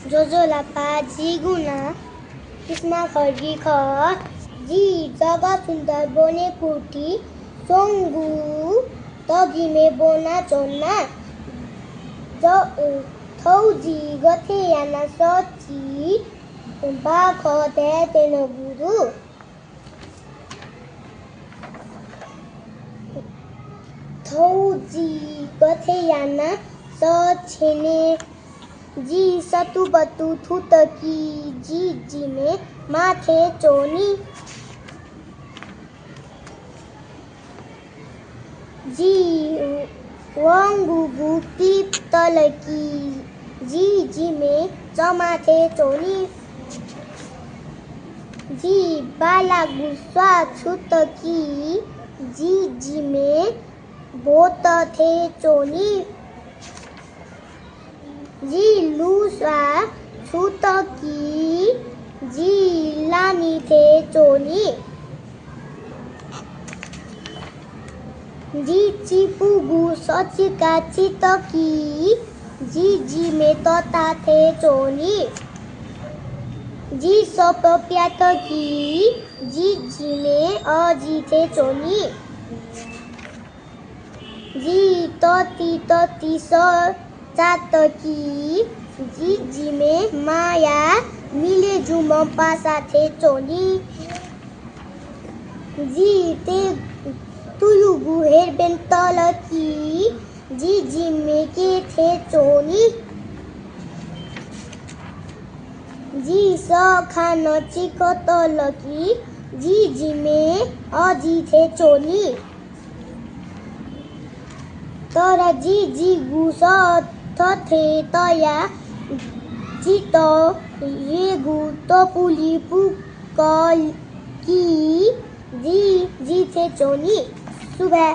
जोजोलापा जी गुना किस्मा खर्गी ख जी जगा सुन्दर बोने कुर्ती सोङ्गु तगिमे बोना चोन्ना थौजी गथे याना सची बाख दे तेनो गुरु थौजी गथे याना सछेने जी सतु बतु थुतकी जी जी में माथे चोनी जी वंगुगु टीप तलकी जी जी में चमाथे चोनी जी बाला गुस्सा छुतकी जी जी में बोत थे चोनी जी लूसा छुतकी जी लानी थे चोनी जी चिपुगु सचिका चितकी जी जी में तोता थे चोनी जी सप प्यातकी जी जी में अजी थे चोनी जी तोती तोती स चातकी जी जी में माया मिले जुम पासा थे चोनी जी ते तुलुगु हेरबेन तलकी जी जी में के थे चोनी जी स खान चिक तलकी जी जी में अजी थे चोनी तर जी जी गुस थे तया चित ये गु तपुली पुकल की जी जी थे चोनी सुबह